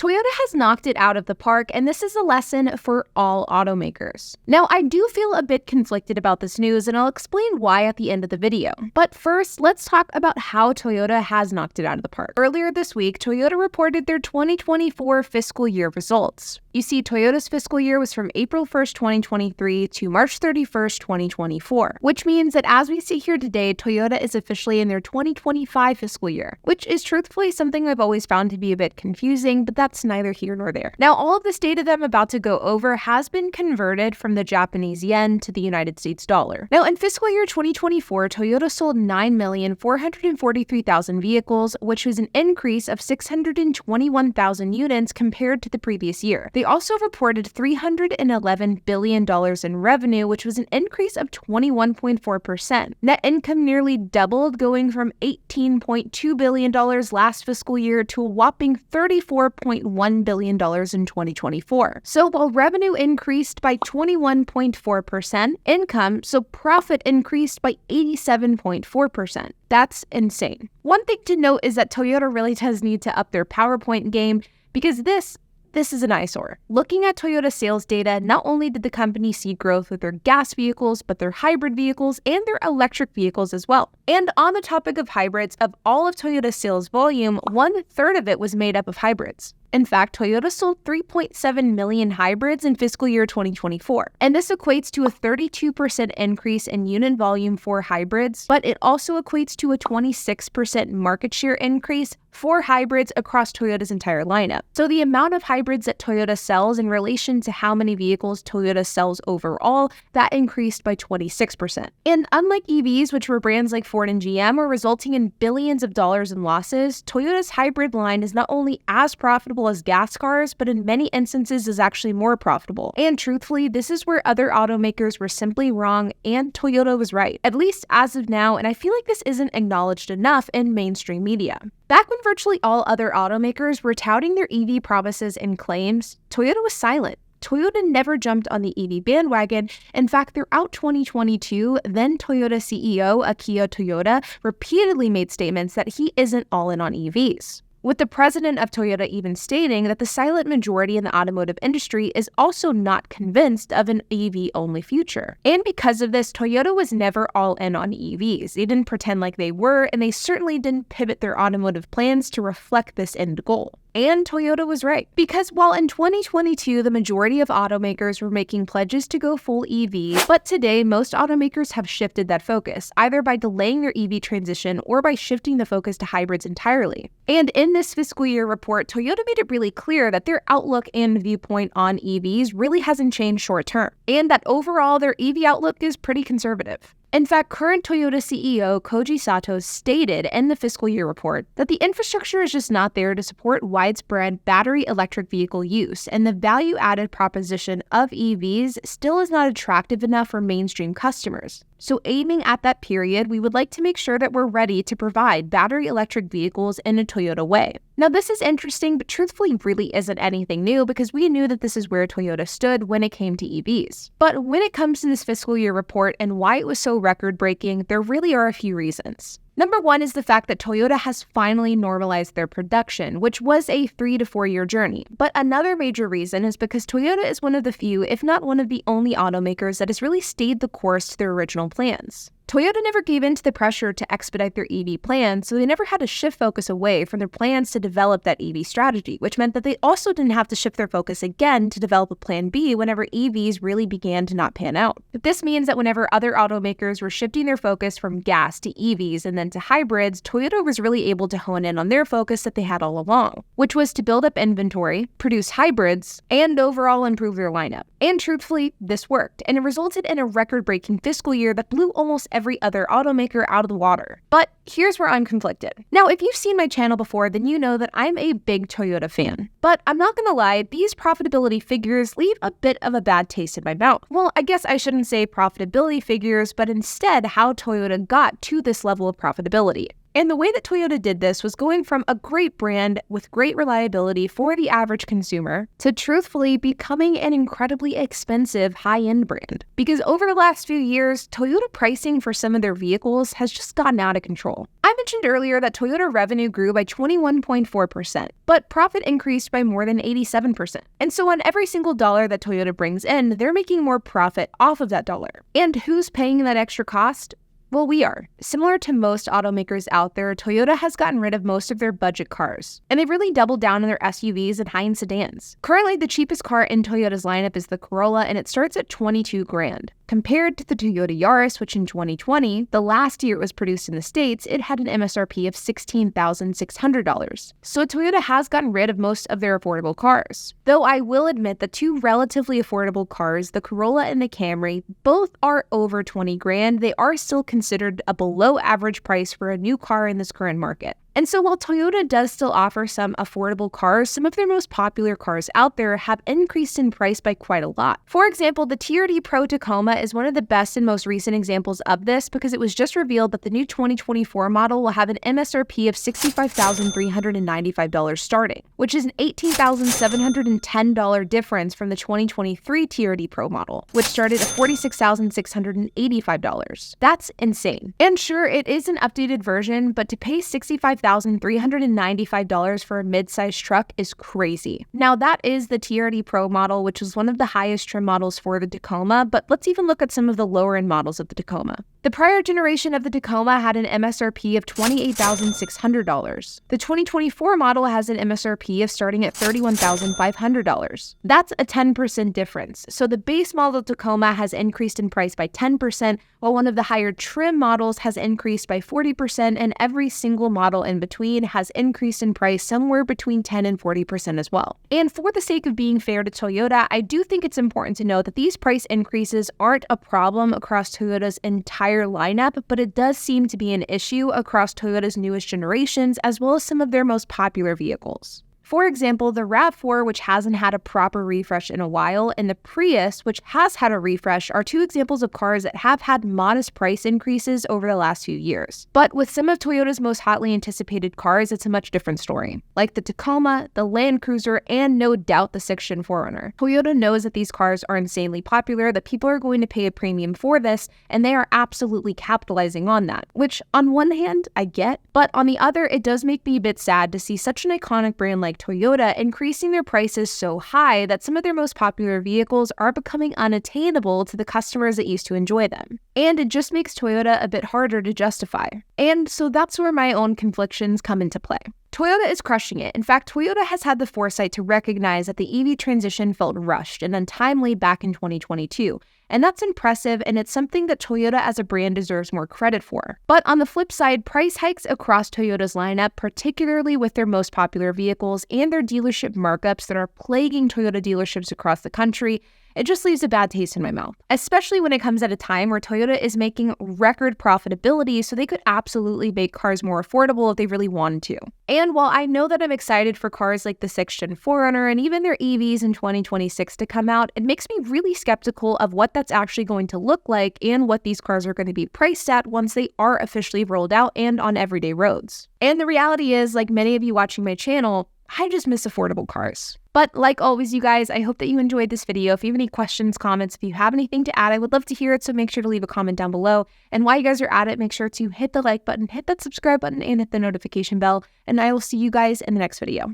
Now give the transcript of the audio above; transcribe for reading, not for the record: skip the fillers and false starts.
Toyota has knocked it out of the park, and this is a lesson for all automakers. Now, I do feel a bit conflicted about this news, and I'll explain why at the end of the video. But first, let's talk about how Toyota has knocked it out of the park. Earlier this week, Toyota reported their 2024 fiscal year results. You see, Toyota's fiscal year was from April 1st, 2023 to March 31st, 2024, which means that as we see here today, Toyota is officially in their 2025 fiscal year, which is truthfully something I've always found to be a bit confusing, but that's neither here nor there. Now, all of this data that I'm about to go over has been converted from the Japanese yen to the United States dollar. Now, in fiscal year 2024, Toyota sold 9,443,000 vehicles, which was an increase of 621,000 units compared to the previous year. They also reported $311 billion in revenue, which was an increase of 21.4%. Net income nearly doubled, going from $18.2 billion last fiscal year to a whopping $34.1 billion in 2024. So while revenue increased by 21.4%, income, so profit, increased by 87.4%. That's insane. One thing to note is that Toyota really does need to up their PowerPoint game, because this is an eyesore. Looking at Toyota's sales data, not only did the company see growth with their gas vehicles, but their hybrid vehicles and their electric vehicles as well. And on the topic of hybrids, of all of Toyota's sales volume, 1/3 of it was made up of hybrids. In fact, Toyota sold 3.7 million hybrids in fiscal year 2024, and this equates to a 32% increase in unit volume for hybrids, but it also equates to a 26% market share increase for hybrids across Toyota's entire lineup. So the amount of hybrids that Toyota sells in relation to how many vehicles Toyota sells overall, that increased by 26%. And unlike EVs, which were brands like Ford and GM were resulting in billions of dollars in losses, Toyota's hybrid line is not only as profitable as gas cars, but in many instances is actually more profitable. And truthfully, this is where other automakers were simply wrong and Toyota was right, at least as of now, and I feel like this isn't acknowledged enough in mainstream media. Back when virtually all other automakers were touting their EV promises and claims, Toyota was silent. Toyota never jumped on the EV bandwagon. In fact, throughout 2022, then Toyota CEO Akio Toyoda repeatedly made statements that he isn't all in on EVs, with the president of Toyota even stating that the silent majority in the automotive industry is also not convinced of an EV-only future. And because of this, Toyota was never all in on EVs. They didn't pretend like they were, and they certainly didn't pivot their automotive plans to reflect this end goal. And Toyota was right, because while in 2022, the majority of automakers were making pledges to go full EV, but today, most automakers have shifted that focus, either by delaying their EV transition or by shifting the focus to hybrids entirely. And in this fiscal year report, Toyota made it really clear that their outlook and viewpoint on EVs really hasn't changed short term, and that overall, their EV outlook is pretty conservative. In fact, current Toyota CEO Koji Sato stated in the fiscal year report that the infrastructure is just not there to support widespread battery electric vehicle use, and the value-added proposition of EVs still is not attractive enough for mainstream customers. So aiming at that period, we would like to make sure that we're ready to provide battery electric vehicles in a Toyota way. Now, this is interesting, but truthfully really isn't anything new, because we knew that this is where Toyota stood when it came to EVs. But when it comes to this fiscal year report and why it was so record-breaking, there really are a few reasons. Number one is the fact that Toyota has finally normalized their production, which was a 3 to 4 year journey. But another major reason is because Toyota is one of the few, if not one of the only automakers that has really stayed the course to their original plans. Toyota never gave in to the pressure to expedite their EV plans, so they never had to shift focus away from their plans to develop that EV strategy, which meant that they also didn't have to shift their focus again to develop a plan B whenever EVs really began to not pan out. But this means that whenever other automakers were shifting their focus from gas to EVs and then to hybrids, Toyota was really able to hone in on their focus that they had all along, which was to build up inventory, produce hybrids, and overall improve their lineup. And truthfully, this worked, and it resulted in a record-breaking fiscal year that blew almost every other automaker out of the water. But here's where I'm conflicted. Now, if you've seen my channel before, then you know that I'm a big Toyota fan. But I'm not gonna lie, these profitability figures leave a bit of a bad taste in my mouth. Well, I guess I shouldn't say profitability figures, but instead how Toyota got to this level of profitability. And the way that Toyota did this was going from a great brand with great reliability for the average consumer to truthfully becoming an incredibly expensive high-end brand. Because over the last few years, Toyota pricing for some of their vehicles has just gotten out of control. I mentioned earlier that Toyota revenue grew by 21.4%, but profit increased by more than 87%. And so on every single dollar that Toyota brings in, they're making more profit off of that dollar. And who's paying that extra cost? Well, we are. Similar to most automakers out there, Toyota has gotten rid of most of their budget cars, and they've really doubled down on their SUVs and high-end sedans. Currently, the cheapest car in Toyota's lineup is the Corolla, and it starts at $22,000. Compared to the Toyota Yaris, which in 2020, the last year it was produced in the States, it had an MSRP of $16,600. So Toyota has gotten rid of most of their affordable cars. Though I will admit that two relatively affordable cars, the Corolla and the Camry, both are over $20,000. They are still considered a below average price for a new car in this current market. And so while Toyota does still offer some affordable cars, some of their most popular cars out there have increased in price by quite a lot. For example, the TRD Pro Tacoma is one of the best and most recent examples of this because it was just revealed that the new 2024 model will have an MSRP of $65,395 starting, which is an $18,710 difference from the 2023 TRD Pro model, which started at $46,685. That's insane. And sure, it is an updated version, but to pay $65,395 for a mid-sized truck is crazy. Now, that is the TRD Pro model, which is one of the highest trim models for the Tacoma, but let's even look at some of the lower-end models of the Tacoma. The prior generation of the Tacoma had an MSRP of $28,600. The 2024 model has an MSRP of starting at $31,500. That's a 10% difference. So the base model Tacoma has increased in price by 10%, while one of the higher trim models has increased by 40%, and every single model in between has increased in price somewhere between 10 and 40% as well. And for the sake of being fair to Toyota, I do think it's important to note that these price increases aren't a problem across Toyota's entire lineup, but it does seem to be an issue across Toyota's newest generations as well as some of their most popular vehicles. For example, the RAV4, which hasn't had a proper refresh in a while, and the Prius, which has had a refresh, are two examples of cars that have had modest price increases over the last few years. But with some of Toyota's most hotly anticipated cars, it's a much different story. Like the Tacoma, the Land Cruiser, and no doubt the 6th-gen 4Runner. Toyota knows that these cars are insanely popular, that people are going to pay a premium for this, and they are absolutely capitalizing on that. Which, on one hand, I get, but on the other, it does make me a bit sad to see such an iconic brand like Toyota increasing their prices so high that some of their most popular vehicles are becoming unattainable to the customers that used to enjoy them. And it just makes Toyota a bit harder to justify. And so that's where my own conflictions come into play. Toyota is crushing it. In fact, Toyota has had the foresight to recognize that the EV transition felt rushed and untimely back in 2022. And that's impressive, and it's something that Toyota as a brand deserves more credit for. But on the flip side, price hikes across Toyota's lineup, particularly with their most popular vehicles and their dealership markups that are plaguing Toyota dealerships across the country, it just leaves a bad taste in my mouth, especially when it comes at a time where Toyota is making record profitability, so they could absolutely make cars more affordable if they really wanted to. And while I know that I'm excited for cars like the 6th-gen 4Runner and even their EVs in 2026 to come out, it makes me really skeptical of what that's actually going to look like and what these cars are going to be priced at once they are officially rolled out and on everyday roads. And the reality is, like many of you watching my channel, I just miss affordable cars. But like always, you guys, I hope that you enjoyed this video. If you have any questions, comments, if you have anything to add, I would love to hear it, so make sure to leave a comment down below. And while you guys are at it, make sure to hit the like button, hit that subscribe button, and hit the notification bell. And I will see you guys in the next video.